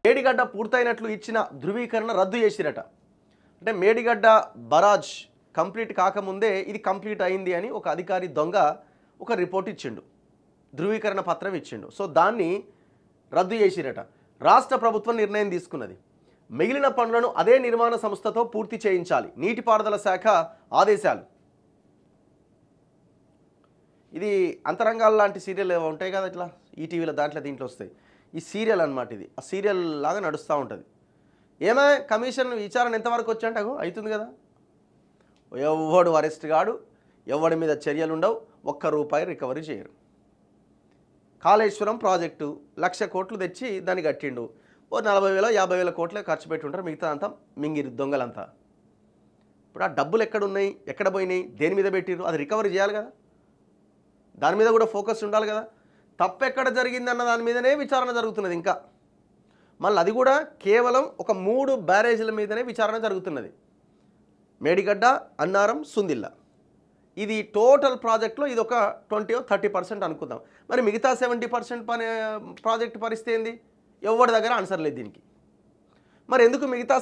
మేడిగడ్డ పూర్తయినట్లు ఇచ్చిన ధృవీకరణ రద్దు చేసిరట. అంటే మేడిగడ్డ బరాజ్ కంప్లీట్ కాకముందే ఇది కంప్లీట్ అయింది అని ఒక అధికారి దొంగ ఒక రిపోర్ట్ ఇచ్చిండు, ధృవీకరణ పత్రం ఇచ్చిండు. సో దాన్ని రద్దు చేసిరట. రాష్ట్ర ప్రభుత్వం నిర్ణయం తీసుకున్నది, మిగిలిన పనులను అదే నిర్మాణ సంస్థతో పూర్తి చేయించాలి. నీటిపారుదల శాఖ ఆదేశాలు. ఇది అంతరంగాల లాంటి సీరియల్ ఉంటాయి కదా, ఇట్లా ఈటీవీలో దాంట్లో దీంట్లో వస్తాయి. ఈ సీరియల్ అనమాట, ఇది ఆ సీరియల్ లాగా నడుస్తూ ఉంటుంది. ఏమో కమిషన్ విచారణ ఎంతవరకు వచ్చంటే అవుతుంది కదా, ఎవడు అరెస్ట్ కాడు, ఎవడి మీద చర్యలు ఉండవు, ₹1 రికవరీ చేయరు. కాళేశ్వరం ప్రాజెక్టు 1,00,000 కోట్లు తెచ్చి దాన్ని కట్టిండు, 40,000 50,000 కోట్లే ఖర్చు పెట్టుంటారు, మిగతా అంతా మింగిరు దొంగలంతా. ఇప్పుడు ఆ డబ్బులు ఎక్కడున్నాయి, ఎక్కడ పోయినాయి, దేని మీద పెట్టిరు, అది రికవరీ చేయాలి కదా, దాని మీద కూడా ఫోకస్ ఉండాలి కదా. తప్పు ఎక్కడ జరిగింది అన్న దాని మీదనే విచారణ జరుగుతున్నది. ఇంకా మళ్ళీ అది కూడా కేవలం ఒక 3 బ్యారేజీల మీదనే విచారణ జరుగుతున్నది, మేడిగడ్డ, అన్నారం, సుందిల్ల. ఇది టోటల్ ప్రాజెక్ట్లో ఇది ఒక 20-30% అనుకుందాం. మరి మిగతా 70% ప్రాజెక్ట్ పరిస్థితి ఏంది? ఎవరి దగ్గర ఆన్సర్ లేదు దీనికి. మరి ఎందుకు మిగతా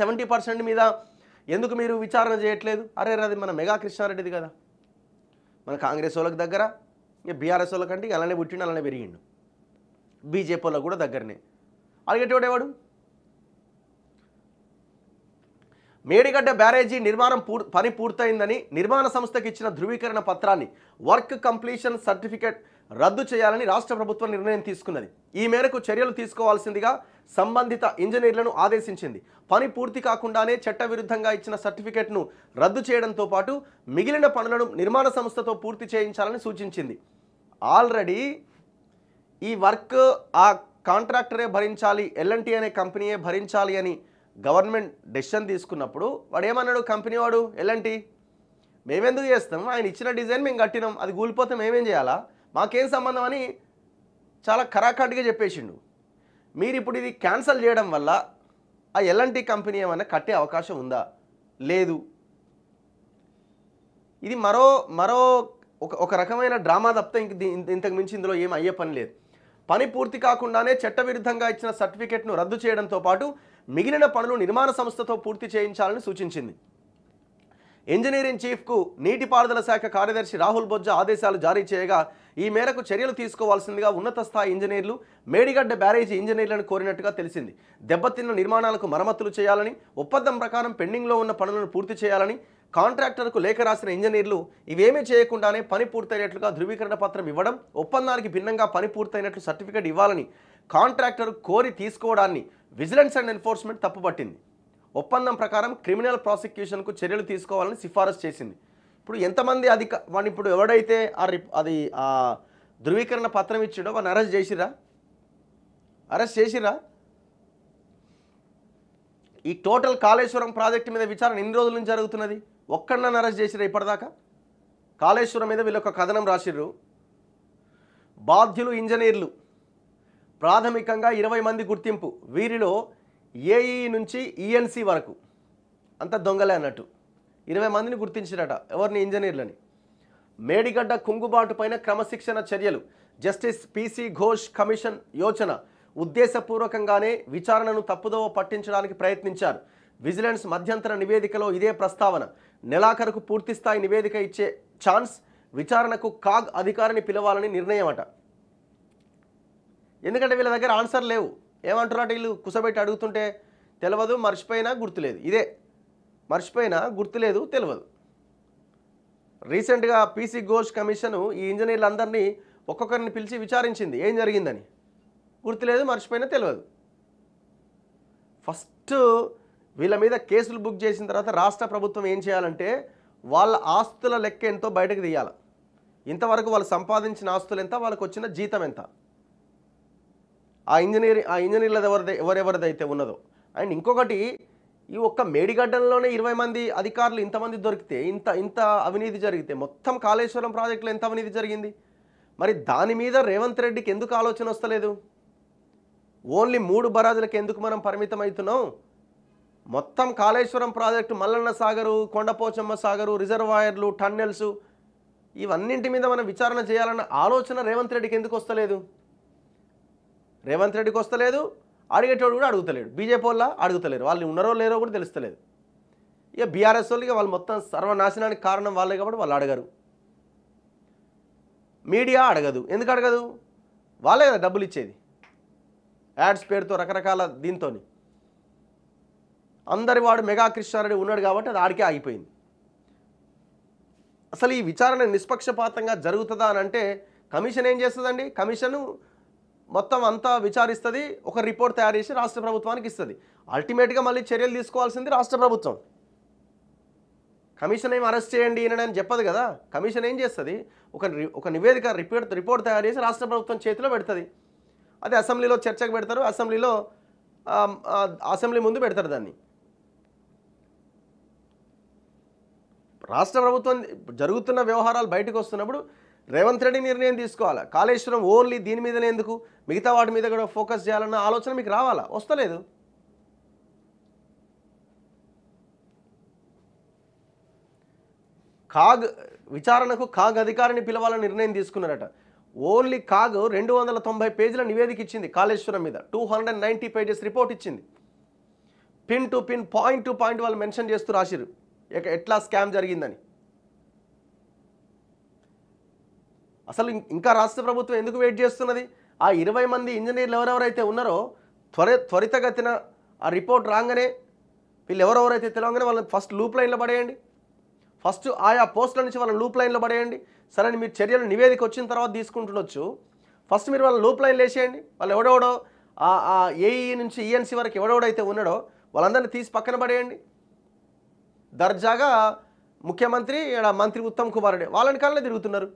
70% మీద ఎందుకు మీరు విచారణ చేయట్లేదు? అరే అది మన మెగా కృష్ణారెడ్డిది కదా, మన కాంగ్రెస్ వాళ్ళకి దగ్గర, ఇక బీఆర్ఎస్ వాళ్ళకంటే అలానే పుట్టిండు, అలానే పెరిగిండు. బీజేపీ వాళ్ళకు కూడా దగ్గరనే. అడిగేటోడేవాడు? మేడిగడ్డ బ్యారేజీ నిర్మాణం పని పూర్తయిందని నిర్మాణ సంస్థకి ఇచ్చిన ధృవీకరణ పత్రాన్ని, వర్క్ కంప్లీషన్ సర్టిఫికేట్ రద్దు చేయాలని రాష్ట్ర ప్రభుత్వం నిర్ణయం తీసుకున్నది. ఈ మేరకు చర్యలు తీసుకోవాల్సిందిగా సంబంధిత ఇంజనీర్లను ఆదేశించింది. పని పూర్తి కాకుండానే చట్టవిరుద్ధంగా ఇచ్చిన సర్టిఫికేట్ను రద్దు చేయడంతో పాటు మిగిలిన పనులను నిర్మాణ సంస్థతో పూర్తి చేయించాలని సూచించింది. ఆల్రెడీ ఈ వర్క్ ఆ కాంట్రాక్టరే భరించాలి, ఎల్ఎన్టీ అనే కంపెనీయే భరించాలి అని గవర్నమెంట్ డెసిషన్ తీసుకున్నప్పుడు వాడు ఏమన్నాడు? కంపెనీ వాడు, ఎల్ఎన్టీ, మేమెందుకు చేస్తాం, ఆయన ఇచ్చిన డిజైన్ మేము కట్టినాం, అది కూలిపోతే మేమేం చేయాలా, మాకేం సంబంధం అని చాలా ఖరాఖండిగా చెప్పేసిండు. మీరు ఇప్పుడు ఇది క్యాన్సిల్ చేయడం వల్ల ఆ ఎల్ఎన్టీ కంపెనీ ఏమైనా కట్టే అవకాశం ఉందా? లేదు. ఇది మరో ఒక రకమైన డ్రామా తప్పితే ఇంతకు మించి ఇందులో ఏం అయ్యే పని లేదు. పని పూర్తి కాకుండానే చట్టవిరుద్ధంగా ఇచ్చిన సర్టిఫికేట్ను రద్దు చేయడంతో పాటు మిగిలిన పనులు నిర్మాణ సంస్థతో పూర్తి చేయించాలని సూచించింది. ఇంజనీరింగ్ చీఫ్కు నీటిపారుదల శాఖ కార్యదర్శి రాహుల్ బొజ్జా ఆదేశాలు జారీ చేయగా ఈ మేరకు చర్యలు తీసుకోవాల్సిందిగా ఉన్నత స్థాయి ఇంజనీర్లు మేడిగడ్డ బ్యారేజీ ఇంజనీర్లను కోరినట్టుగా తెలిసింది. దెబ్బతిన్న నిర్మాణాలకు మరమ్మతులు చేయాలని, ఒప్పందం ప్రకారం పెండింగ్లో ఉన్న పనులను పూర్తి చేయాలని కాంట్రాక్టర్కు లేఖ రాసిన ఇంజనీర్లు ఇవేమీ చేయకుండానే పని పూర్తయినట్లుగా ధృవీకరణ పత్రం ఇవ్వడం, ఒప్పందానికి భిన్నంగా పని పూర్తయినట్లు సర్టిఫికేట్ ఇవ్వాలని కాంట్రాక్టర్ కోరి తీసుకోవడాన్ని విజిలెన్స్ అండ్ ఎన్ఫోర్స్మెంట్ తప్పుపట్టింది. ఒప్పందం ప్రకారం క్రిమినల్ ప్రాసిక్యూషన్కు చర్యలు తీసుకోవాలని సిఫారసు చేసింది. ఇప్పుడు ఎంతమంది వాడిని ఇప్పుడు ఎవడైతే ఆ ధృవీకరణ పత్రం ఇచ్చాడో వాడిని అరెస్ట్ చేసిరా? ఈ టోటల్ కాళేశ్వరం ప్రాజెక్టు మీద విచారణ ఎన్ని రోజుల నుంచి జరుగుతున్నది? ఒక్కడినన్ను అరెస్ట్ చేసిరా ఇప్పటిదాకా? కాళేశ్వరం మీద వీళ్ళు ఒక కథనం రాసిర్రు. బాధ్యులు ఇంజనీర్లు ప్రాథమికంగా 20 మంది గుర్తింపు, వీరిలో ఏఈ నుంచి ఈఎన్సీ వరకు అంత దొంగలే అన్నట్టు 20 మందిని గుర్తించిరట. ఎవరిని? ఇంజనీర్లని. మేడిగడ్డ కుంగుబాటు పైన క్రమశిక్షణ చర్యలు. జస్టిస్ పిసి ఘోష్ కమిషన్ యోచన. ఉద్దేశపూర్వకంగానే విచారణను తప్పుదోవ పట్టించడానికి ప్రయత్నించారు. విజిలెన్స్ మధ్యంతర నివేదికలో ఇదే ప్రస్తావన. నెలాఖరుకు పూర్తిస్థాయి నివేదిక ఇచ్చే ఛాన్స్. విచారణకు కాగ్ అధికారిని పిలవాలని నిర్ణయం అట. ఎందుకంటే వీళ్ళ దగ్గర ఆన్సర్ లేవు. ఏమంటున్నట్టు వీళ్ళు కుసబెట్టి అడుగుతుంటే తెలియదు, మర్చిపోయినా గుర్తులేదు. ఇదే మర్చిపోయినా గుర్తులేదు, తెలియదు. రీసెంట్గా పీసీ ఘోష్ కమిషన్ ఈ ఇంజనీర్లందరినీ ఒక్కొక్కరిని పిలిచి విచారించింది, ఏం జరిగిందని. గుర్తులేదు, మర్చిపోయినా తెలియదు. ఫస్ట్ వీళ్ళ మీద కేసులు బుక్ చేసిన తర్వాత రాష్ట్ర ప్రభుత్వం ఏం చేయాలంటే వాళ్ళ ఆస్తుల లెక్క ఎంతో బయటకు తీయాలి. ఇంతవరకు వాళ్ళు సంపాదించిన ఆస్తులు ఎంత, వాళ్ళకు వచ్చిన జీతం ఎంత, ఆ ఇంజనీర్లది ఎవరెవరిదైతే ఉన్నదో. అండ్ ఇంకొకటి, ఈ ఒక్క మేడిగడ్డలోనే 20 మంది అధికారులు ఇంతమంది దొరికితే, ఇంత అవినీతి జరిగితే, మొత్తం కాళేశ్వరం ప్రాజెక్టులో ఎంత అవినీతి జరిగింది? మరి దాని మీద రేవంత్ రెడ్డికి ఎందుకు ఆలోచన వస్తలేదు? ఓన్లీ 3 బరాజులకు ఎందుకు మనం పరిమితం అవుతున్నాం? మొత్తం కాళేశ్వరం ప్రాజెక్టు, మల్లన్న సాగరు, కొండపోచమ్మ సాగరు, రిజర్వాయర్లు, టన్నెల్స్, ఇవన్నింటి మీద మనం విచారణ చేయాలన్న ఆలోచన రేవంత్ రెడ్డికి ఎందుకు వస్తలేదు? రేవంత్ రెడ్డికి వస్తలేదు, అడిగేటోడు కూడా అడుగుతలేడు. బీజేపీ వాళ్ళ అడుగుతలేరు, వాళ్ళు ఉన్నారో లేరో కూడా తెలుస్తలేదు. ఇక బీఆర్ఎస్ వాళ్ళు వాళ్ళు మొత్తం సర్వనాశనానికి కారణం వాళ్ళే కాబట్టి వాళ్ళు అడగరు. మీడియా అడగదు. ఎందుకు అడగదు? వాళ్ళే కదా డబ్బులు ఇచ్చేది, యాడ్స్ పేరుతో రకరకాల దీంతో. అందరి వాడు మెగా కృష్ణారెడ్డి ఉన్నాడు కాబట్టి అది ఆడికే ఆగిపోయింది. అసలు ఈ విచారణ నిష్పక్షపాతంగా జరుగుతుందా అని అంటే కమిషన్ ఏం చేస్తుందండి? కమిషను మొత్తం అంతా విచారిస్తుంది, ఒక రిపోర్ట్ తయారు చేసి రాష్ట్ర ప్రభుత్వానికి ఇస్తుంది. అల్టిమేట్గా మళ్ళీ చర్యలు తీసుకోవాల్సింది రాష్ట్ర ప్రభుత్వం. కమిషన్ ఏం అరెస్ట్ చేయండి అని చెప్పదు కదా. కమిషన్ ఏం చేస్తుంది? ఒక నివేదిక రిపోర్ట్ తయారు చేసి రాష్ట్ర ప్రభుత్వం చేతిలో పెడుతుంది. అది అసెంబ్లీలో చర్చకు పెడతారు, అసెంబ్లీ ముందు పెడతారు దాన్ని. రాష్ట్ర ప్రభుత్వం జరుగుతున్న వ్యవహారాలు బయటకు వస్తున్నప్పుడు రేవంత్ రెడ్డి నిర్ణయం తీసుకోవాలా. కాళేశ్వరం ఓన్లీ దీని మీదనే ఎందుకు, మిగతా వాటి మీద కూడా ఫోకస్ చేయాలన్న ఆలోచన మీకు రావాలా? వస్తలేదు. విచారణకు కాగ్ అధికారిని పిలవాలని నిర్ణయం తీసుకున్నారట. ఓన్లీ కాగ్ 290 పేజీల నివేదిక ఇచ్చింది కాళేశ్వరం మీద. 290 పేజెస్ రిపోర్ట్ ఇచ్చింది. Pin to pin, point to point వాళ్ళు మెన్షన్ చేస్తూ రాసిరు ఎట్లా స్కామ్ జరిగిందని. అసలు ఇంకా రాష్ట్ర ప్రభుత్వం ఎందుకు వెయిట్ చేస్తున్నది? ఆ 20 మంది ఇంజనీర్లు ఎవరెవరైతే ఉన్నారో త్వరితగతిన ఆ రిపోర్ట్ రాగానే వీళ్ళు ఎవరెవరైతే తెలియగానే వాళ్ళని ఫస్ట్ లూప్ లైన్లో పడేయండి. ఫస్ట్ ఆయా పోస్టుల నుంచి వాళ్ళని లూప్ లైన్లో పడేయండి. సరే, మీరు చర్యలు నివేదిక వచ్చిన తర్వాత తీసుకుంటుండొచ్చు. ఫస్ట్ మీరు వాళ్ళని లూప్ లైన్లో వేసేయండి. వాళ్ళు ఎవడెవడో ఏఈ నుంచి ఈఎన్సీ వరకు ఎవడెవడైతే ఉన్నాడో వాళ్ళందరినీ తీసి పక్కన పడేయండి. దర్జాగా ముఖ్యమంత్రి మంత్రి ఉత్తమ్ కుమార్ రెడ్డి వాళ్ళని కాళ్ళే తిరుగుతున్నారు.